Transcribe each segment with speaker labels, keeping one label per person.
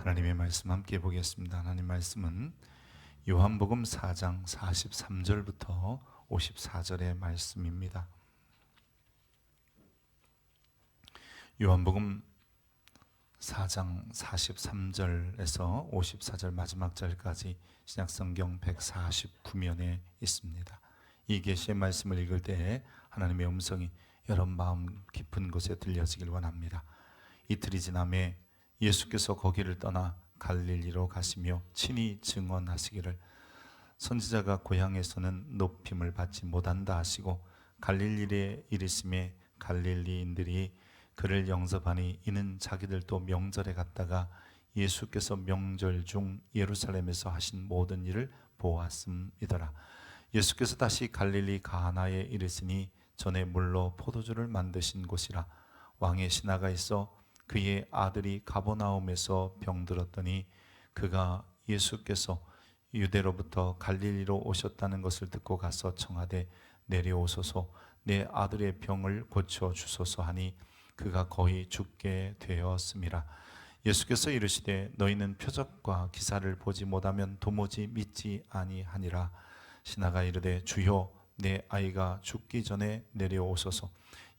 Speaker 1: 하나님의 말씀 함께 보겠습니다. 하나님 말씀은 요한복음 4장 43절부터 54절의 말씀입니다. 요한복음 4장 43절에서 54절 마지막 절까지 신약성경 149면에 있습니다. 이 계시의 말씀을 읽을 때 하나님의 음성이 여러분 마음 깊은 곳에 들려지길 원합니다. 이틀이 지남에 예수께서 거기를 떠나 갈릴리로 가시며 친히 증언하시기를 선지자가 고향에서는 높임을 받지 못한다 하시고 갈릴리에 이르심에 갈릴리인들이 그를 영접하니 이는 자기들도 명절에 갔다가 예수께서 명절 중 예루살렘에서 하신 모든 일을 보았음이더라. 예수께서 다시 갈릴리 가나에 이르시니 전에 물로 포도주를 만드신 곳이라. 왕의 신하가 있어 그의 아들이 가버나움에서 병들었더니 그가 예수께서 유대로부터 갈릴리로 오셨다는 것을 듣고 가서 청하되 내려오소서 내 아들의 병을 고쳐 주소서 하니 그가 거의 죽게 되었음이라. 예수께서 이르시되 너희는 표적과 기사를 보지 못하면 도무지 믿지 아니하니라. 신하가 이르되 주여 내 아이가 죽기 전에 내려오소서.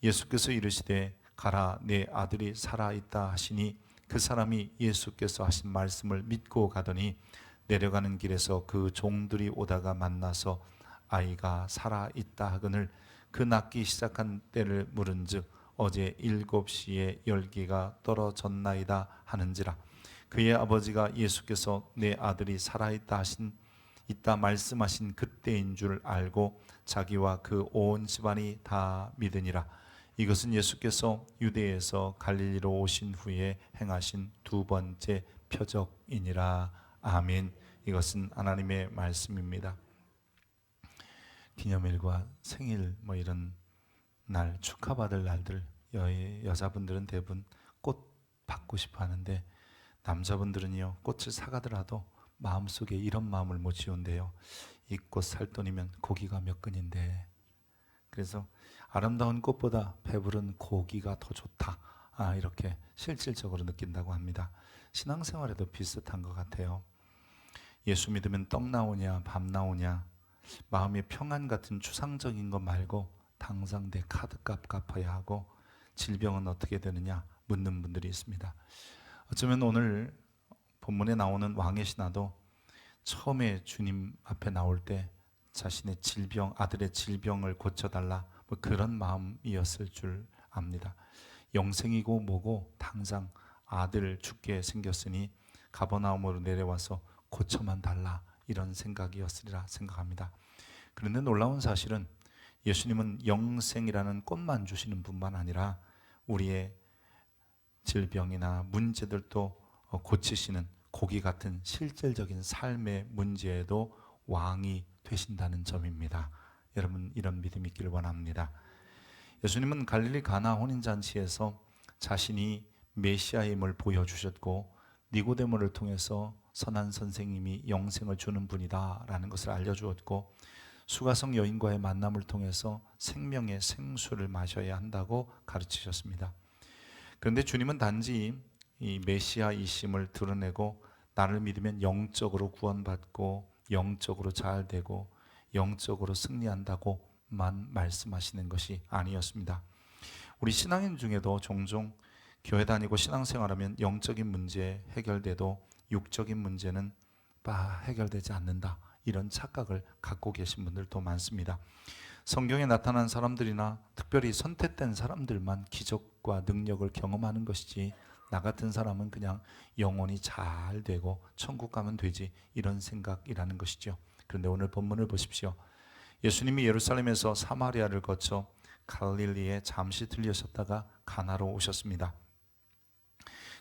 Speaker 1: 예수께서 이르시되 가라 내 아들이 살아있다 하시니 그 사람이 예수께서 하신 말씀을 믿고 가더니 내려가는 길에서 그 종들이 오다가 만나서 아이가 살아있다 하거늘 그 낫기 시작한 때를 물은즉 어제 7시에 열기가 떨어졌나이다 하는지라. 그의 아버지가 예수께서 내 아들이 살아있다 있다 말씀하신 그때인 줄 알고 자기와 그 온 집안이 다 믿으니라. 이것은 예수께서 유대에서 갈릴리로 오신 후에 행하신 두 번째 표적이니라. 아멘. 이것은 하나님의 말씀입니다. 기념일과 생일 이런 날 축하받을 날들 여자분들은 대부분 꽃 받고 싶어 하는데 남자분들은요 꽃을 사가더라도 마음속에 이런 마음을 못 지운대요. 이 꽃 살 돈이면 고기가 몇 근인데. 그래서 아름다운 꽃보다 배부른 고기가 더 좋다, 이렇게 실질적으로 느낀다고 합니다. 신앙생활에도 비슷한 것 같아요. 예수 믿으면 떡 나오냐 밥 나오냐, 마음의 평안 같은 추상적인 것 말고 당장 내 카드값 갚아야 하고 질병은 어떻게 되느냐 묻는 분들이 있습니다. 어쩌면 오늘 본문에 나오는 왕의 신하도 처음에 주님 앞에 나올 때 자신의 아들의 질병을 고쳐달라 그런 마음이었을 줄 압니다. 영생이고 뭐고 당장 아들 죽게 생겼으니 가버나움으로 내려와서 고쳐만 달라 이런 생각이었으리라 생각합니다. 그런데 놀라운 사실은 예수님은 영생이라는 꽃만 주시는 분만 아니라 우리의 질병이나 문제들도 고치시는 고기 같은 실질적인 삶의 문제에도 왕이 되신다는 점입니다. 여러분 이런 믿음이 있기를 원합니다. 예수님은 갈릴리 가나 혼인잔치에서 자신이 메시아임을 보여주셨고 니고데모를 통해서 선한 선생님이 영생을 주는 분이다 라는 것을 알려주었고 수가성 여인과의 만남을 통해서 생명의 생수를 마셔야 한다고 가르치셨습니다. 그런데 주님은 단지 이 메시아이심을 드러내고 나를 믿으면 영적으로 구원받고 영적으로 잘 되고 영적으로 승리한다고만 말씀하시는 것이 아니었습니다. 우리 신앙인 중에도 종종 교회 다니고 신앙생활하면 영적인 문제 해결돼도 육적인 문제는 해결되지 않는다, 이런 착각을 갖고 계신 분들도 많습니다. 성경에 나타난 사람들이나 특별히 선택된 사람들만 기적과 능력을 경험하는 것이지 나 같은 사람은 그냥 영혼이 잘 되고 천국 가면 되지, 이런 생각이라는 것이죠. 그런데 오늘 본문을 보십시오. 예수님이 예루살렘에서 사마리아를 거쳐 갈릴리에 잠시 들르셨다가 가나로 오셨습니다.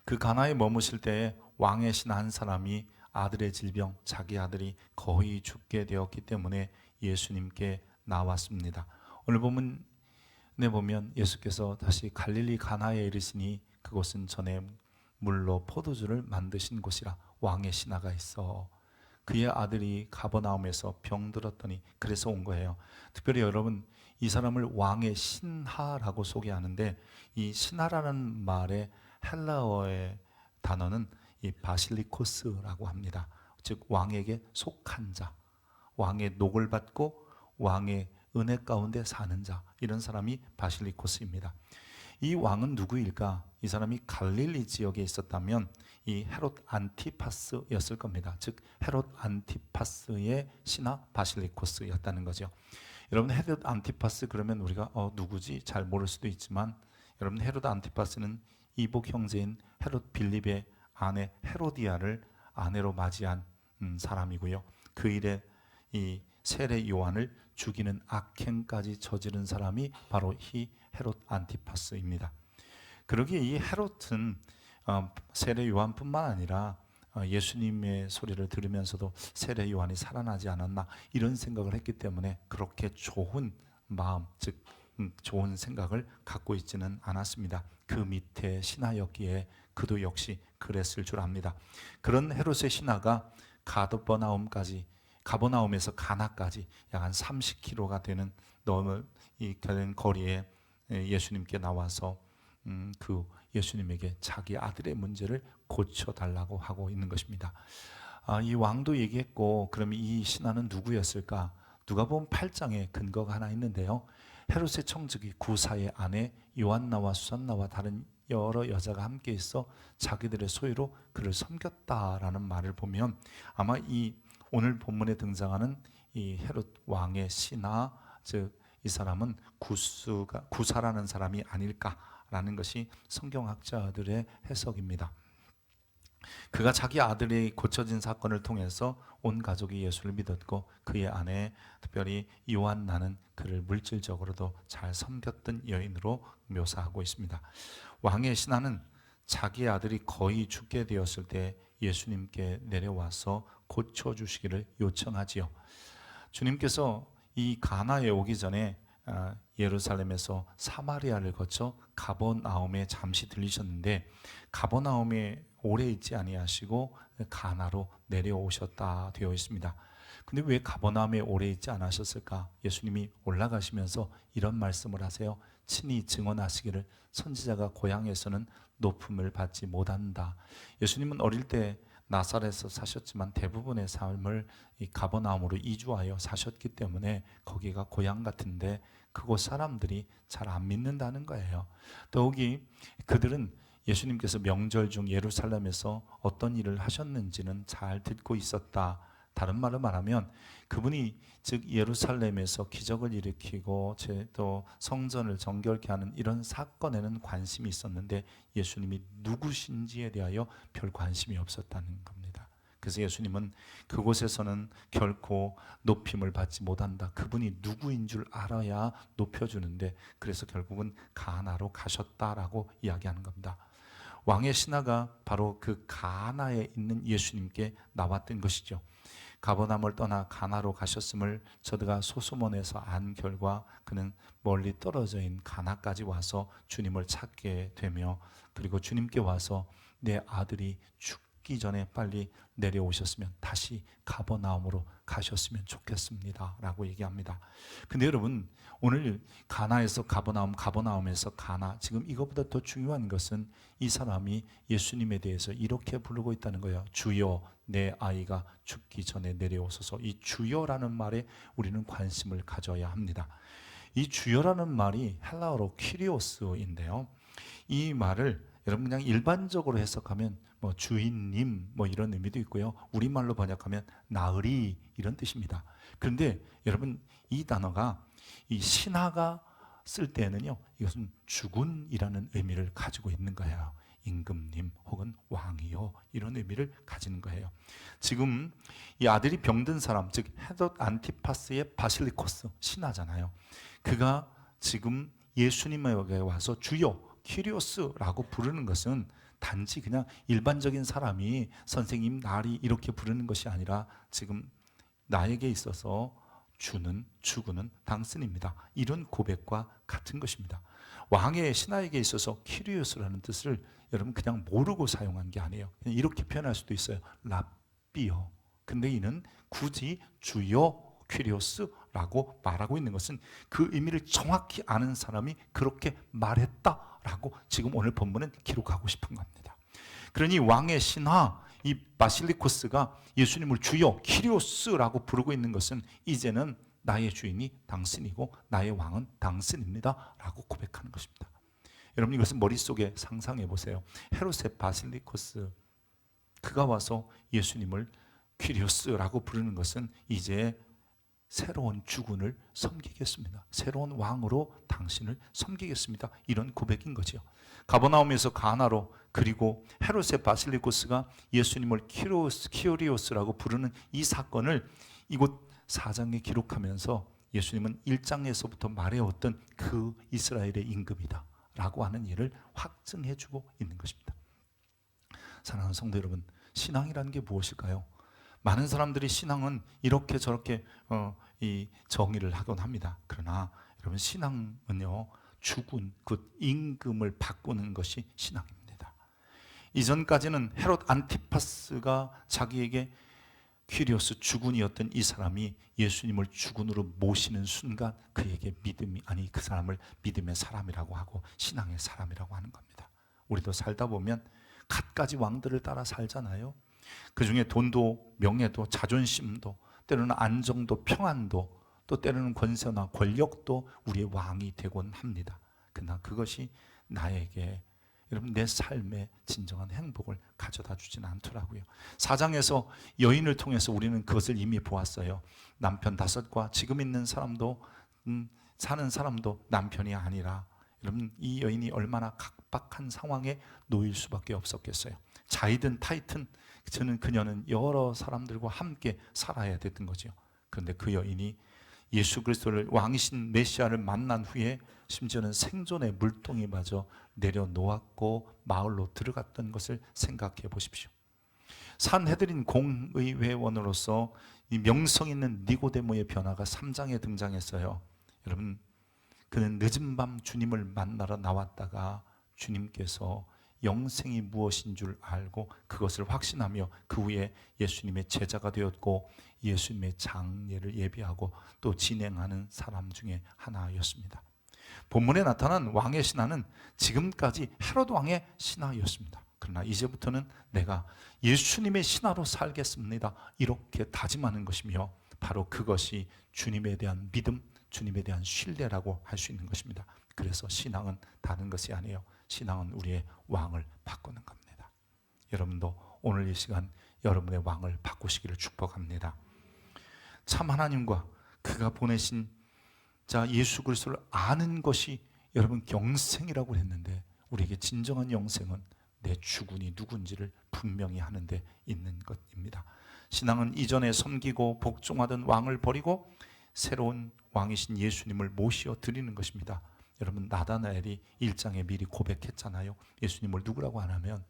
Speaker 1: 그 가나에 머무실 때에 왕의 신하 한 사람이 아들의 질병, 자기 아들이 거의 죽게 되었기 때문에 예수님께 나왔습니다. 오늘 본문에 보면 예수께서 다시 갈릴리 가나에 이르시니 그곳은 전에 물로 포도주를 만드신 곳이라. 왕의 신하가 있어 그의 아들이 가버나움에서 병들었더니 그래서 온 거예요. 특별히 여러분 이 사람을 왕의 신하라고 소개하는데 이 신하라는 말의 헬라어의 단어는 이 바실리코스라고 합니다. 즉 왕에게 속한 자, 왕의 녹을 받고 왕의 은혜 가운데 사는 자, 이런 사람이 바실리코스입니다. 이 왕은 누구일까? 이 사람이 갈릴리 지역에 있었다면 이 헤롯 안티파스였을 겁니다. 즉 헤롯 안티파스의 신하 바실리코스였다는 거죠. 여러분, 헤롯 안티파스 그러면 우리가 누구지? 잘 모를 수도 있지만, 여러분, 헤롯 안티파스는 이복 형제인 헤롯 빌립의 아내 헤로디아를 아내로 맞이한 사람이고요. 그 일에 이 세례 요한을 죽이는 악행까지 저지른 사람이 바로 이 헤롯 안티파스입니다. 그러기에 이 헤롯은 세례 요한뿐만 아니라 예수님의 소리를 들으면서도 세례 요한이 살아나지 않았나, 이런 생각을 했기 때문에 그렇게 좋은 마음, 즉 좋은 생각을 갖고 있지는 않았습니다. 그 밑에 신하였기에 그도 역시 그랬을 줄 압니다. 그런 헤롯의 신하가 가버나움에서 가나까지 약 한 30km가 되는 넓은 거리에 예수님께 나와서 그 예수님에게 자기 아들의 문제를 고쳐달라고 하고 있는 것입니다. 이 왕도 얘기했고, 그럼 이 신하는 누구였을까? 누가복음 8장에 근거가 하나 있는데요. 헤롯의 청지기 구사의 아내 요한나와 수산나와 다른 여러 여자가 함께 있어 자기들의 소유로 그를 섬겼다라는 말을 보면, 아마 이 오늘 본문에 등장하는 이 헤롯 왕의 신하, 즉 이 사람은 구사라는 사람이 아닐까라는 것이 성경학자들의 해석입니다. 그가 자기 아들이 고쳐진 사건을 통해서 온 가족이 예수를 믿었고, 그의 아내, 특별히 요한나는 그를 물질적으로도 잘 섬겼던 여인으로 묘사하고 있습니다. 왕의 신하는 자기 아들이 거의 죽게 되었을 때 예수님께 내려와서 고쳐주시기를 요청하지요. 주님께서 이 가나에 오기 전에 예루살렘에서 사마리아를 거쳐 가버나움에 잠시 들리셨는데, 가버나움에 오래 있지 아니하시고 가나로 내려오셨다 되어 있습니다. 근데 왜 가버나움에 오래 있지 않으셨을까? 예수님이 올라가시면서 이런 말씀을 하세요. 친히 증언하시기를 선지자가 고향에서는 높음을 받지 못한다. 예수님은 어릴 때 나사렛에서 사셨지만 대부분의 삶을 이 가버나움으로 이주하여 사셨기 때문에 거기가 고향 같은데 그곳 사람들이 잘 안 믿는다는 거예요. 더욱이 그들은 예수님께서 명절 중 예루살렘에서 어떤 일을 하셨는지는 잘 듣고 있었다. 다른 말로 말하면 그분이 즉 예루살렘에서 기적을 일으키고 또 성전을 정결케 하는 이런 사건에는 관심이 있었는데 예수님이 누구신지에 대하여 별 관심이 없었다는 겁니다. 그래서 예수님은 그곳에서는 결코 높임을 받지 못한다. 그분이 누구인 줄 알아야 높여주는데, 그래서 결국은 가나로 가셨다라고 이야기하는 겁니다. 왕의 신하가 바로 그 가나에 있는 예수님께 나왔던 것이죠. 가버나움을 떠나 가나로 가셨음을 저들가 소수문에서 안 결과 그는 멀리 떨어져 있는 가나까지 와서 주님을 찾게 되며, 그리고 주님께 와서 내 아들이 죽기 전에 빨리 내려오셨으면 다시 가버나움으로 가셨으면 좋겠습니다 라고 얘기합니다. 근데 여러분, 오늘 가나에서 가버나움, 가버나움에서 가나, 지금 이것보다 더 중요한 것은 이 사람이 예수님에 대해서 이렇게 부르고 있다는 거예요. 주여, 내 아이가 죽기 전에 내려오소서. 이 주여라는 말에 우리는 관심을 가져야 합니다. 이 주여라는 말이 헬라어로 키리오스인데요. 이 말을 여러분 그냥 일반적으로 해석하면 주인님 이런 의미도 있고요. 우리말로 번역하면 나으리 이런 뜻입니다. 그런데 여러분, 이 단어가 이 신하가 쓸 때는요, 이것은 주군이라는 의미를 가지고 있는 거예요. 임금님 혹은 왕이요, 이런 의미를 가지는 거예요. 지금 이 아들이 병든 사람, 즉 헤롯 안티파스의 바실리코스 신하잖아요. 그가 지금 예수님에게 와서 주여 키리오스라고 부르는 것은 단지 그냥 일반적인 사람이 선생님 나리 이렇게 부르는 것이 아니라 지금 나에게 있어서 주는 주군은 당신입니다, 이런 고백과 같은 것입니다. 왕의 신하에게 있어서 키리오스라는 뜻을 여러분 그냥 모르고 사용한 게 아니에요. 그냥 이렇게 표현할 수도 있어요. 랍비요. 근데 이는 굳이 주여 퀴리오스라고 말하고 있는 것은 그 의미를 정확히 아는 사람이 그렇게 말했다라고 지금 오늘 본문은 기록하고 싶은 겁니다. 그러니 왕의 신하 이 바실리코스가 예수님을 주여 키리오스라고 부르고 있는 것은 이제는 나의 주인이 당신이고 나의 왕은 당신입니다 라고 고백하는 것입니다. 여러분 이것은 머릿속에 상상해 보세요. 헤롯의 바실리코스 그가 와서 예수님을 퀴리오스라고 부르는 것은 이제 새로운 주군을 섬기겠습니다. 새로운 왕으로 당신을 섬기겠습니다. 이런 고백인 거죠. 가버나움에서 가나로 그리고 헤롯의 바실리코스가 예수님을 키리오스라고 부르는 이 사건을 이곳 4장에 기록하면서 예수님은 1장에서부터 말해왔던 그 이스라엘의 임금이다 라고 하는 일을 확증해주고 있는 것입니다. 사랑하는 성도 여러분, 신앙이라는 게 무엇일까요? 많은 사람들이 신앙은 이렇게 저렇게 이 정의를 하곤 합니다. 그러나 여러분 신앙은요 주군, 그 임금을 바꾸는 것이 신앙입니다. 이전까지는 헤롯 안티파스가 자기에게 퀴리오스 주군이었던 이 사람이 예수님을 주군으로 모시는 순간 그에게 믿음이 아니 그 사람을 믿음의 사람이라고 하고 신앙의 사람이라고 하는 겁니다. 우리도 살다 보면 갖가지 왕들을 따라 살잖아요. 그 중에 돈도 명예도 자존심도 때로는 안정도 평안도 또 때로는 권세나 권력도 우리의 왕이 되곤 합니다. 그러나 그것이 나에게 여러분 내 삶에 진정한 행복을 가져다 주지는 않더라고요. 4장에서 여인을 통해서 우리는 그것을 이미 보았어요. 남편 5과 지금 있는 사람도 사는 사람도 남편이 아니라 여러분 이 여인이 얼마나 각박한 상황에 놓일 수밖에 없었겠어요. 자이든 타이든 그녀는 여러 사람들과 함께 살아야 됐던 거죠. 그런데 그 여인이 예수 그리스도를 왕이신 메시아를 만난 후에 심지어는 생존의 물동이마저 내려놓았고 마을로 들어갔던 것을 생각해 보십시오. 산헤드린 공의회원으로서 이 명성 있는 니고데모의 변화가 3장에 등장했어요. 여러분 그는 늦은 밤 주님을 만나러 나왔다가 주님께서 영생이 무엇인 줄 알고 그것을 확신하며 그 후에 예수님의 제자가 되었고 예수님의 장례를 예비하고 또 진행하는 사람 중에 하나였습니다. 본문에 나타난 왕의 신하는 지금까지 헤롯 왕의 신하였습니다. 그러나 이제부터는 내가 예수님의 신하로 살겠습니다 이렇게 다짐하는 것이며 바로 그것이 주님에 대한 믿음, 주님에 대한 신뢰라고 할 수 있는 것입니다. 그래서 신앙은 다른 것이 아니에요. 신앙은 우리의 왕을 바꾸는 겁니다. 여러분도 오늘 이 시간 여러분의 왕을 바꾸시기를 축복합니다. 참 하나님과 그가 보내신 자 예수 그리스도를 아는 것이 여러분 영생이라고 했는데 우리에게 진정한 영생은 내 주군이 누군지를 분명히 하는 데 있는 것입니다. 신앙은 이전에 섬기고 복종하던 왕을 버리고 새로운 왕이신 예수님을 모시어 드리는 것입니다. 여러분 나다나엘이 1장에 미리 고백했잖아요. 예수님을 누구라고 하냐면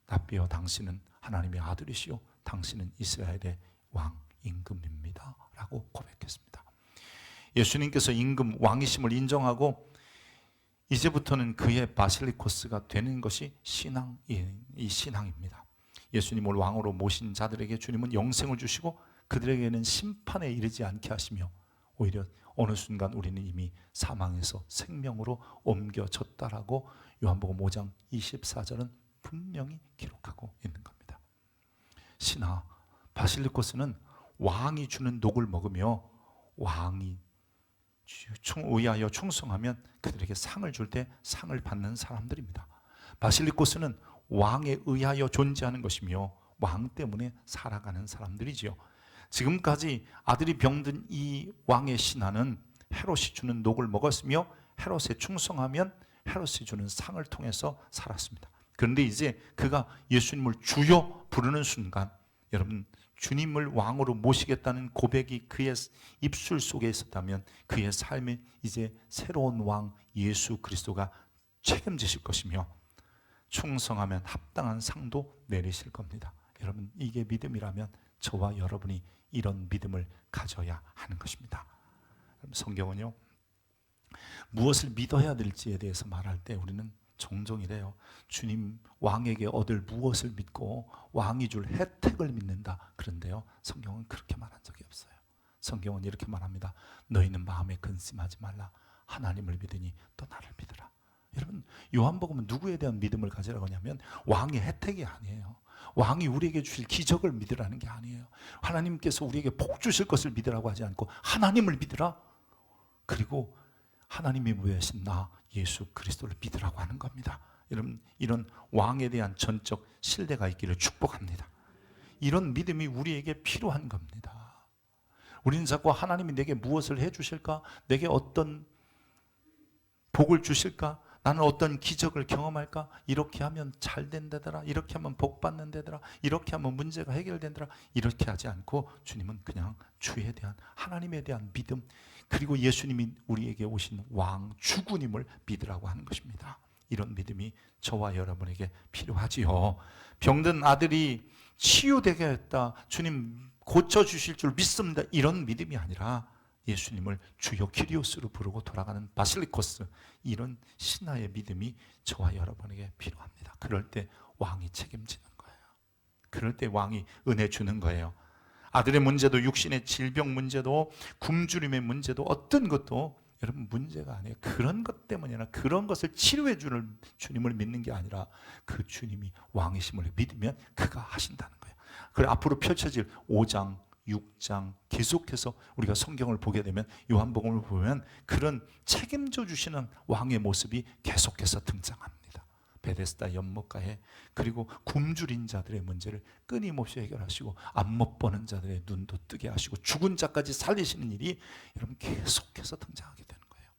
Speaker 1: 랍비여 당신은 하나님의 아들이시요 당신은 이스라엘의 왕 임금입니다 라고 고백했습니다. 예수님께서 임금 왕이심을 인정하고 이제부터는 그의 바실리코스가 되는 것이 이 신앙입니다. 예수님을 왕으로 모신 자들에게 주님은 영생을 주시고 그들에게는 심판에 이르지 않게 하시며 오히려 어느 순간 우리는 이미 사망에서 생명으로 옮겨졌다라고 요한복음 5장 24절은 분명히 기록하고 있는 겁니다. 신하 바실리코스는 왕이 주는 녹을 먹으며 왕이 의하여 충성하면 그들에게 상을 줄 때 상을 받는 사람들입니다. 바실리코스는 왕에 의하여 존재하는 것이며 왕 때문에 살아가는 사람들이지요. 지금까지 아들이 병든 이 왕의 신하는 헤롯이 주는 녹을 먹었으며 헤롯에 충성하면 헤롯이 주는 상을 통해서 살았습니다. 그런데 이제 그가 예수님을 주여 부르는 순간 여러분 주님을 왕으로 모시겠다는 고백이 그의 입술 속에 있었다면 그의 삶에 이제 새로운 왕 예수 그리스도가 책임지실 것이며 충성하면 합당한 상도 내리실 겁니다. 여러분 이게 믿음이라면 저와 여러분이 이런 믿음을 가져야 하는 것입니다. 성경은요 무엇을 믿어야 될지에 대해서 말할 때 우리는 종종 이래요. 주님 왕에게 얻을 무엇을 믿고 왕이 줄 혜택을 믿는다. 그런데요 성경은 그렇게 말한 적이 없어요. 성경은 이렇게 말합니다. 너희는 마음에 근심하지 말라. 하나님을 믿으니 또 나를 믿으라. 여러분, 요한복음은 누구에 대한 믿음을 가지라고 하냐면 왕의 혜택이 아니에요. 왕이 우리에게 주실 기적을 믿으라는 게 아니에요. 하나님께서 우리에게 복 주실 것을 믿으라고 하지 않고 하나님을 믿으라. 그리고 하나님이 보여주신 나 예수 그리스도를 믿으라고 하는 겁니다. 여러분, 이런 왕에 대한 전적 신뢰가 있기를 축복합니다. 이런 믿음이 우리에게 필요한 겁니다. 우리는 자꾸 하나님이 내게 무엇을 해주실까? 내게 어떤 복을 주실까? 나는 어떤 기적을 경험할까? 이렇게 하면 잘 된다더라. 이렇게 하면 복 받는다더라. 이렇게 하면 문제가 해결된다더라. 이렇게 하지 않고 주님은 그냥 주에 대한, 하나님에 대한 믿음, 그리고 예수님이 우리에게 오신 왕 주군임을 믿으라고 하는 것입니다. 이런 믿음이 저와 여러분에게 필요하지요. 병든 아들이 치유되게 했다. 주님 고쳐주실 줄 믿습니다. 이런 믿음이 아니라 예수님을 주여 키리오스로 부르고 돌아가는 바실리코스, 이런 신하의 믿음이 저와 여러분에게 필요합니다. 그럴 때 왕이 책임지는 거예요. 그럴 때 왕이 은혜 주는 거예요. 아들의 문제도, 육신의 질병 문제도, 굶주림의 문제도, 어떤 것도 여러분 문제가 아니에요. 그런 것 때문이나 그런 것을 치료해 주는 주님을 믿는 게 아니라 그 주님이 왕이심을 믿으면 그가 하신다는 거예요. 그리고 앞으로 펼쳐질 5장, 6장 계속해서 우리가 성경을 보게 되면, 요한복음을 보면 그런 책임져 주시는 왕의 모습이 계속해서 등장합니다. 베데스다 연못가에, 그리고 굶주린 자들의 문제를 끊임없이 해결하시고 안 못 보는 자들의 눈도 뜨게 하시고 죽은 자까지 살리시는 일이 여러분 계속해서 등장하게 되는 거예요.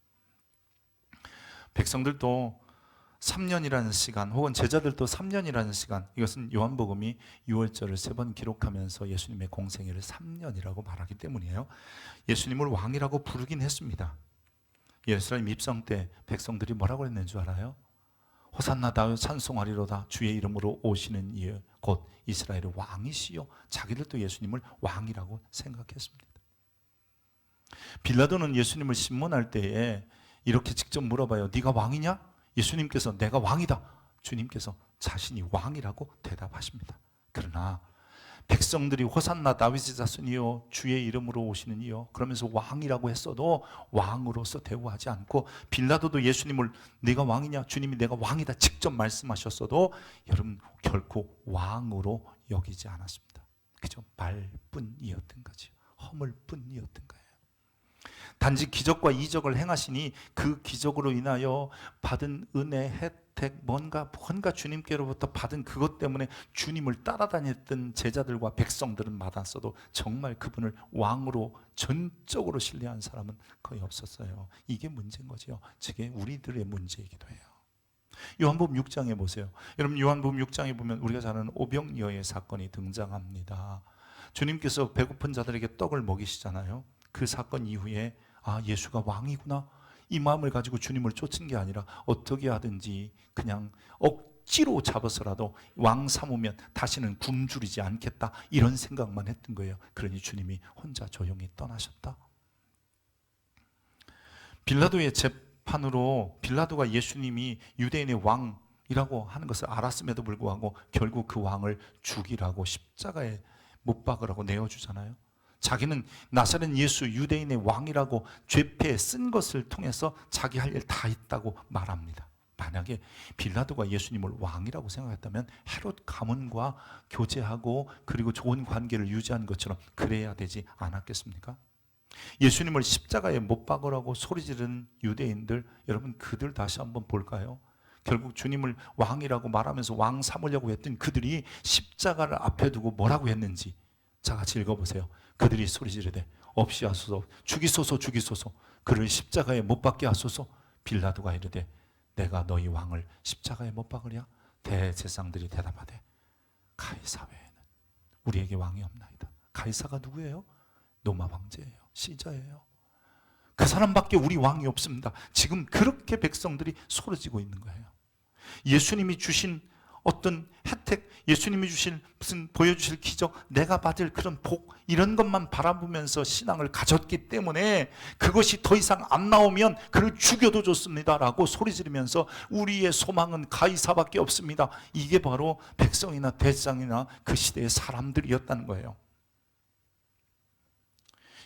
Speaker 1: 백성들도 3년이라는 시간, 혹은 제자들도 3년이라는 시간, 이것은 요한복음이 6월절을 3번 기록하면서 예수님의 공생애를 3년이라고 말하기 때문이에요. 예수님을 왕이라고 부르긴 했습니다. 예루살렘 입성 때 백성들이 뭐라고 했는 줄 알아요? 호산나 다윗 찬송하리로다, 주의 이름으로 오시는 이 곧 이스라엘의 왕이시요. 자기들도 예수님을 왕이라고 생각했습니다. 빌라도는 예수님을 신문할 때에 이렇게 직접 물어봐요. 네가 왕이냐? 예수님께서 내가 왕이다. 주님께서 자신이 왕이라고 대답하십니다. 그러나 백성들이 호산나 다윗의 자손이요 주의 이름으로 오시는 이요 그러면서 왕이라고 했어도 왕으로서 대우하지 않고, 빌라도도 예수님을 네가 왕이냐? 주님이 내가 왕이다 직접 말씀하셨어도 여러분 결코 왕으로 여기지 않았습니다. 그저 말뿐이었던 거죠. 허물뿐이었던 거예요. 단지 기적과 이적을 행하시니 그 기적으로 인하여 받은 은혜, 혜택, 뭔가 주님께로부터 받은 그것 때문에 주님을 따라다녔던 제자들과 백성들은 많았어도 정말 그분을 왕으로 전적으로 신뢰한 사람은 거의 없었어요. 이게 문제인 거죠. 저게 우리들의 문제이기도 해요. 요한복음 6장에 보세요. 여러분, 요한복음 6장에 보면 우리가 잘 아는 오병이어의 사건이 등장합니다. 주님께서 배고픈 자들에게 떡을 먹이시잖아요. 그 사건 이후에 예수가 왕이구나, 이 마음을 가지고 주님을 쫓은 게 아니라 어떻게 하든지 그냥 억지로 잡아서라도 왕 삼으면 다시는 굶주리지 않겠다, 이런 생각만 했던 거예요. 그러니 주님이 혼자 조용히 떠나셨다. 빌라도의 재판으로 빌라도가 예수님이 유대인의 왕이라고 하는 것을 알았음에도 불구하고 결국 그 왕을 죽이라고 십자가에 못 박으라고 내어주잖아요. 자기는 나사렛 예수 유대인의 왕이라고 죄패에 쓴 것을 통해서 자기 할 일 다 있다고 말합니다. 만약에 빌라도가 예수님을 왕이라고 생각했다면 헤롯 가문과 교제하고 그리고 좋은 관계를 유지하는 것처럼 그래야 되지 않았겠습니까? 예수님을 십자가에 못 박으라고 소리 지르는 유대인들, 여러분 그들 다시 한번 볼까요? 결국 주님을 왕이라고 말하면서 왕 삼으려고 했던 그들이 십자가를 앞에 두고 뭐라고 했는지 자, 같이 읽어보세요. 그들이 소리 지르되 없이 하소서, 죽이소서, 죽이소서, 그를 십자가에 못 박게 하소서. 빌라도가 이르되 내가 너희 왕을 십자가에 못 박으랴? 대제사장들이 대답하되 가이사 외에는 우리에게 왕이 없나이다. 가이사가 누구예요? 로마 황제예요. 시저예요. 그 사람밖에 우리 왕이 없습니다. 지금 그렇게 백성들이 소리지고 있는 거예요. 예수님이 주신 어떤 혜택, 예수님이 주신 무슨 보여주실 기적, 내가 받을 그런 복, 이런 것만 바라보면서 신앙을 가졌기 때문에 그것이 더 이상 안 나오면 그를 죽여도 좋습니다 라고 소리 지르면서 우리의 소망은 가이사밖에 없습니다. 이게 바로 백성이나 대장이나 그 시대의 사람들이었다는 거예요.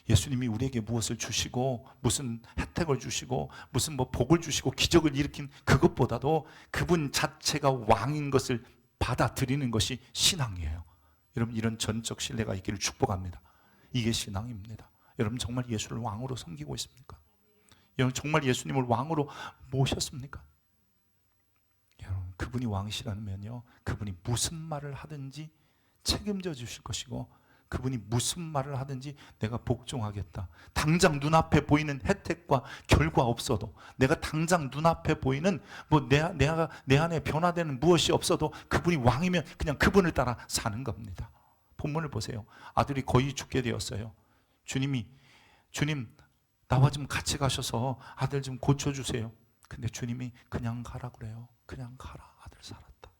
Speaker 1: 예수님이 우리에게 무엇을 주시고 무슨 혜택을 주시고 무슨 뭐 복을 주시고 기적을 일으킨 그것보다도 그분 자체가 왕인 것을 받아들이는 것이 신앙이에요. 여러분, 이런 전적 신뢰가 있기를 축복합니다. 이게 신앙입니다. 여러분, 정말 예수를 왕으로 섬기고 있습니까? 여러분, 정말 예수님을 왕으로 모셨습니까? 여러분, 그분이 왕이시라면요, 그분이 무슨 말을 하든지 책임져 주실 것이고, 그분이 무슨 말을 하든지 내가 복종하겠다. 당장 눈앞에 보이는 혜택과 결과 없어도, 내가 당장 눈앞에 보이는 내 안에 변화되는 무엇이 없어도 그분이 왕이면 그냥 그분을 따라 사는 겁니다. 본문을 보세요. 아들이 거의 죽게 되었어요. 주님, 나와 좀 같이 가셔서 아들 좀 고쳐주세요. 근데 주님이 그냥 가라 그래요. 그냥 가라. 아들 살았다.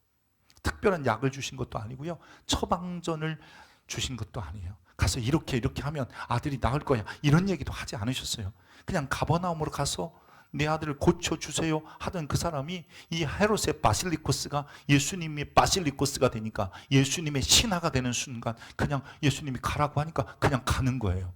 Speaker 1: 특별한 약을 주신 것도 아니고요, 처방전을 주신 것도 아니에요. 가서 이렇게 하면 아들이 나을 거야, 이런 얘기도 하지 않으셨어요. 그냥 가버나움으로 가서 내 아들을 고쳐주세요 하던 그 사람이 이 헤롯의 바실리코스가 예수님의 바실리코스가 되니까, 예수님의 신하가 되는 순간 그냥 예수님이 가라고 하니까 그냥 가는 거예요.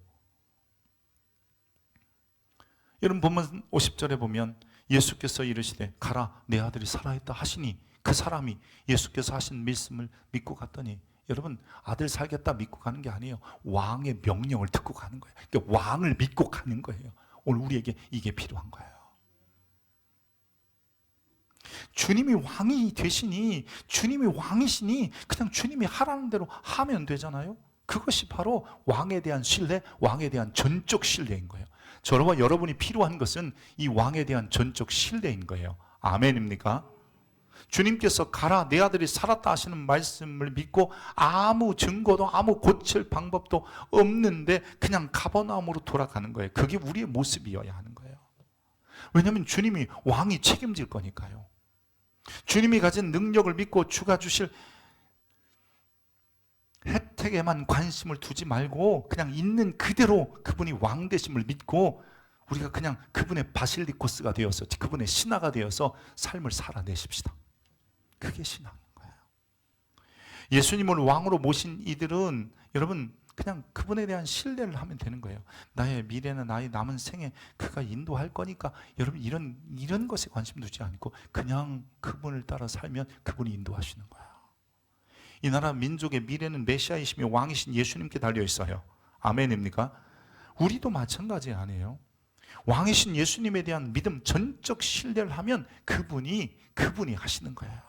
Speaker 1: 여러분, 본문 50절에 보면 예수께서 이르시되 가라, 내 아들이 살아있다 하시니, 그 사람이 예수께서 하신 말씀을 믿고 갔더니, 여러분, 아들 살겠다 믿고 가는 게 아니에요. 왕의 명령을 듣고 가는 거예요. 그러니까 왕을 믿고 가는 거예요. 오늘 우리에게 이게 필요한 거예요. 주님이 왕이 되시니, 주님이 왕이시니 그냥 주님이 하라는 대로 하면 되잖아요. 그것이 바로 왕에 대한 신뢰, 왕에 대한 전적 신뢰인 거예요. 저와 여러분이 필요한 것은 이 왕에 대한 전적 신뢰인 거예요. 아멘입니까? 주님께서 가라, 내 아들이 살았다 하시는 말씀을 믿고 아무 증거도 아무 고칠 방법도 없는데 그냥 가버나움으로 돌아가는 거예요. 그게 우리의 모습이어야 하는 거예요. 왜냐하면 주님이 왕이 책임질 거니까요. 주님이 가진 능력을 믿고 주가 주실 혜택에만 관심을 두지 말고 그냥 있는 그대로 그분이 왕 되심을 믿고 우리가 그냥 그분의 바실리코스가 되어서, 그분의 신하가 되어서 삶을 살아내십시다. 그게 신앙인 거예요. 예수님을 왕으로 모신 이들은 여러분 그냥 그분에 대한 신뢰를 하면 되는 거예요. 나의 미래는, 나의 남은 생에 그가 인도할 거니까 여러분 이런 것에 관심 두지 않고 그냥 그분을 따라 살면 그분이 인도하시는 거예요. 이 나라 민족의 미래는 메시아이시며 왕이신 예수님께 달려 있어요. 아멘입니까? 우리도 마찬가지 아니에요. 왕이신 예수님에 대한 믿음, 전적 신뢰를 하면 그분이 하시는 거예요.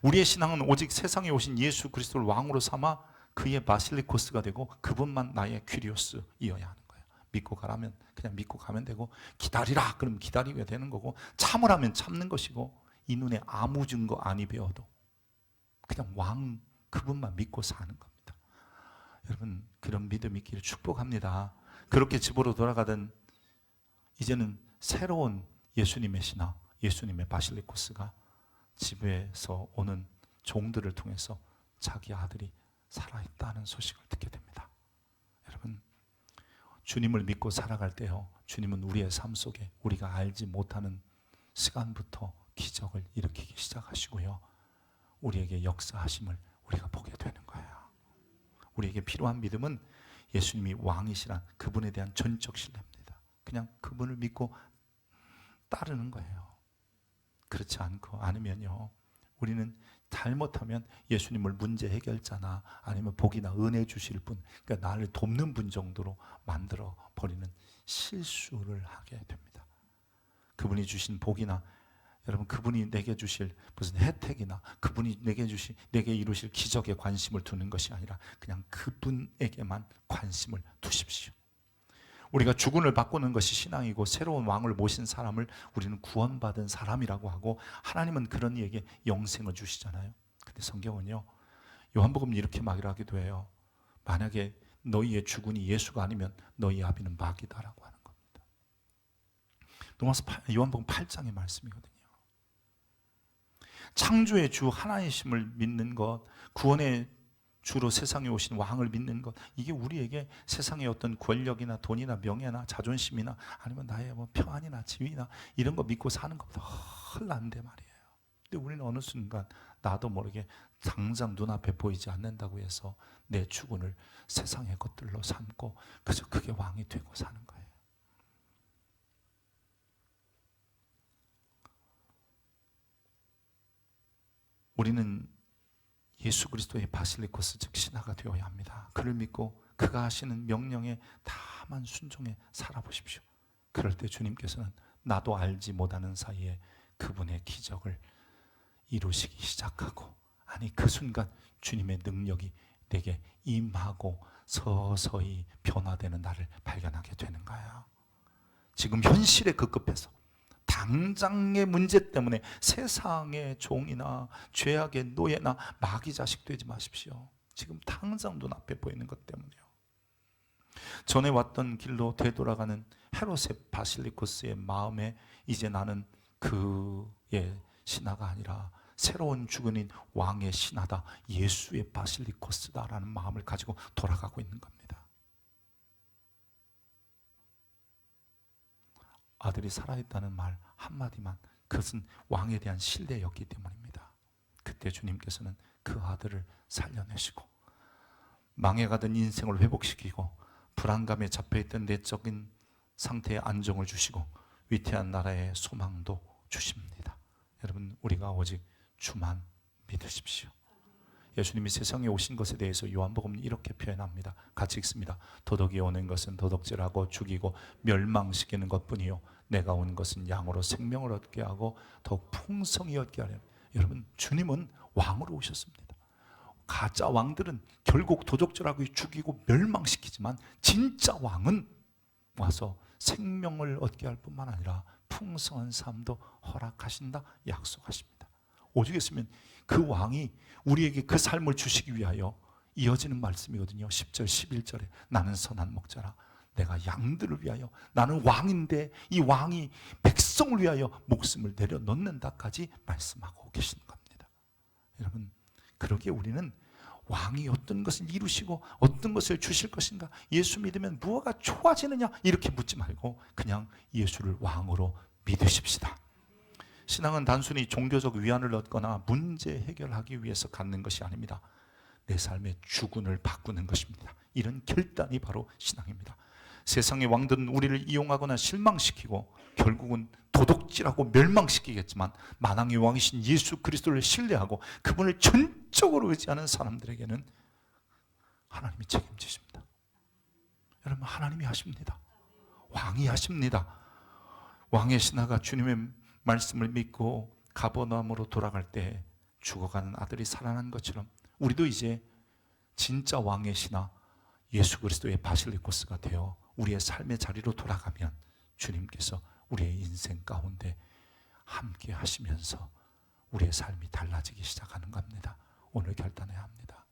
Speaker 1: 우리의 신앙은 오직 세상에 오신 예수 그리스도를 왕으로 삼아 그의 바실리코스가 되고 그분만 나의 퀴리오스이어야 하는 거예요. 믿고 가라면 그냥 믿고 가면 되고, 기다리라 그러면 기다리게 되는 거고, 참으라면 참는 것이고, 이 눈에 아무 증거 아니 배워도 그냥 왕 그분만 믿고 사는 겁니다. 여러분, 그런 믿음이 있기를 축복합니다. 그렇게 집으로 돌아가던 이제는 새로운 예수님의 신하, 예수님의 바실리코스가 집에서 오는 종들을 통해서 자기 아들이 살아있다는 소식을 듣게 됩니다. 여러분, 주님을 믿고 살아갈 때요, 주님은 우리의 삶 속에 우리가 알지 못하는 시간부터 기적을 일으키기 시작하시고요, 우리에게 역사하심을 우리가 보게 되는 거예요. 우리에게 필요한 믿음은 예수님이 왕이시란 그분에 대한 전적 신뢰입니다. 그냥 그분을 믿고 따르는 거예요. 그렇지 않으면요, 우리는 잘못하면 예수님을 문제 해결자나 아니면 복이나 은혜 주실 분, 그러니까 나를 돕는 분 정도로 만들어 버리는 실수를 하게 됩니다. 그분이 주신 복이나 여러분, 그분이 내게 주실 무슨 혜택이나 그분이 내게 이루실 기적에 관심을 두는 것이 아니라 그냥 그분에게만 관심을 두십시오. 우리가 주군을 바꾸는 것이 신앙이고, 새로운 왕을 모신 사람을 우리는 구원받은 사람이라고 하고, 하나님은 그런 이에게 영생을 주시잖아요. 근데 성경은요, 요한복음 이렇게 말하기도 해요. 만약에 너희의 주군이 예수가 아니면 너희 아비는 마귀다라고 하는 겁니다. 요한복음 8장의 말씀이거든요. 창조의 주 하나님이심을 믿는 것, 구원의 주로 세상에 오신 왕을 믿는 것, 이게 우리에게 세상의 어떤 권력이나 돈이나 명예나 자존심이나 아니면 나의 뭐 평안이나 지위나 이런 거 믿고 사는 것보다 훨 난데 말이에요. 근데 우리는 어느 순간 나도 모르게 당장 눈앞에 보이지 않는다고 해서 내 주군을 세상의 것들로 삼고 그저 그게 왕이 되고 사는 거예요. 우리는 예수 그리스도의 바실리코스 즉 신하가 되어야 합니다. 그를 믿고 그가 하시는 명령에 다만 순종해 살아보십시오. 그럴 때 주님께서는 나도 알지 못하는 사이에 그분의 기적을 이루시기 시작하고, 아니 그 순간 주님의 능력이 내게 임하고 서서히 변화되는 나를 발견하게 되는 거예요. 지금 현실에 급급해서 당장의 문제 때문에 세상의 종이나 죄악의 노예나 마귀 자식 되지 마십시오. 지금 당장 눈앞에 보이는 것 때문에요. 전에 왔던 길로 되돌아가는 헤롯의 바실리코스의 마음에 이제 나는 그의 신하가 아니라 새로운 주군인 왕의 신하다, 예수의 바실리코스다라는 마음을 가지고 돌아가고 있는 겁니다. 아들이 살아있다는 말 한마디만, 그것은 왕에 대한 신뢰였기 때문입니다. 그때 주님께서는 그 아들을 살려내시고 망해가던 인생을 회복시키고 불안감에 잡혀있던 내적인 상태에 안정을 주시고 위태한 나라의 소망도 주십니다. 여러분, 우리가 오직 주만 믿으십시오. 예수님이 세상에 오신 것에 대해서 요한복음은 이렇게 표현합니다. 같이 읽습니다. 도둑이 오는 것은 도둑질하고 죽이고 멸망시키는 것뿐이요 내가 온 것은 양으로 생명을 얻게 하고 더욱 풍성히 얻게 하려. 여러분, 주님은 왕으로 오셨습니다. 가짜 왕들은 결국 도둑질하고 죽이고 멸망시키지만 진짜 왕은 와서 생명을 얻게 할 뿐만 아니라 풍성한 삶도 허락하신다, 약속하십니다. 오죽했으면 그 왕이 우리에게 그 삶을 주시기 위하여 이어지는 말씀이거든요. 10절 11절에 나는 선한 목자라 내가 양들을 위하여, 나는 왕인데 이 왕이 백성을 위하여 목숨을 내려놓는다까지 말씀하고 계시는 겁니다. 여러분, 그러기에 우리는 왕이 어떤 것을 이루시고 어떤 것을 주실 것인가, 예수 믿으면 무엇가 좋아지느냐 이렇게 묻지 말고 그냥 예수를 왕으로 믿으십시다. 신앙은 단순히 종교적 위안을 얻거나 문제 해결하기 위해서 갖는 것이 아닙니다. 내 삶의 주군을 바꾸는 것입니다. 이런 결단이 바로 신앙입니다. 세상의 왕들은 우리를 이용하거나 실망시키고 결국은 도둑질하고 멸망시키겠지만 만왕의 왕이신 예수 그리스도를 신뢰하고 그분을 전적으로 의지하는 사람들에게는 하나님이 책임지십니다. 여러분, 하나님이 하십니다. 왕이 하십니다. 왕의 신하가 주님의 말씀을 믿고 가버나움으로 돌아갈 때 죽어가는 아들이 살아난 것처럼 우리도 이제 진짜 왕의 신하 예수 그리스도의 바실리코스가 되어 우리의 삶의 자리로 돌아가면 주님께서 우리의 인생 가운데 함께 하시면서 우리의 삶이 달라지기 시작하는 겁니다. 오늘 결단해야 합니다.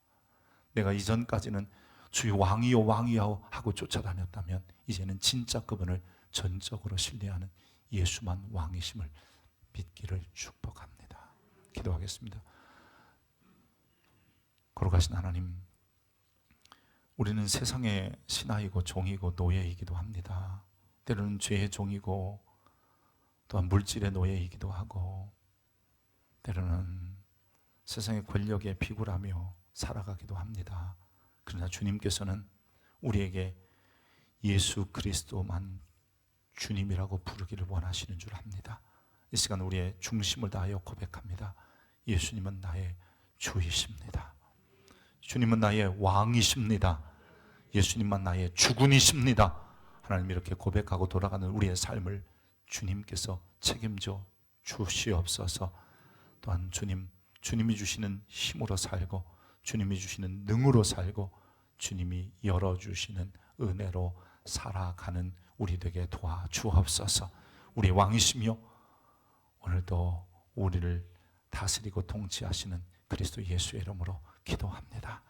Speaker 1: 내가 이전까지는 주의 왕이요 왕이요 하고 쫓아다녔다면 이제는 진짜 그분을 전적으로 신뢰하는 예수만 왕이심을 믿기를 축복합니다. 기도하겠습니다. 거룩하신 하나님, 우리는 세상의 신하이고 종이고 노예이기도 합니다. 때로는 죄의 종이고 또한 물질의 노예이기도 하고 때로는 세상의 권력에 비굴하며 살아가기도 합니다. 그러나 주님께서는 우리에게 예수 그리스도만 주님이라고 부르기를 원하시는 줄 압니다. 이 시간 우리의 중심을 다하여 고백합니다. 예수님은 나의 주이십니다. 주님은 나의 왕이십니다. 예수님만 나의 주군이십니다. 하나님, 이렇게 고백하고 돌아가는 우리의 삶을 주님께서 책임져 주시옵소서. 또한 주님이 주시는 힘으로 살고 주님이 주시는 능으로 살고 주님이 열어주시는 은혜로 살아가는 우리 되게 도와주옵소서. 우리 왕이시며 오늘도 우리를 다스리고 통치하시는 그리스도 예수의 이름으로 기도합니다.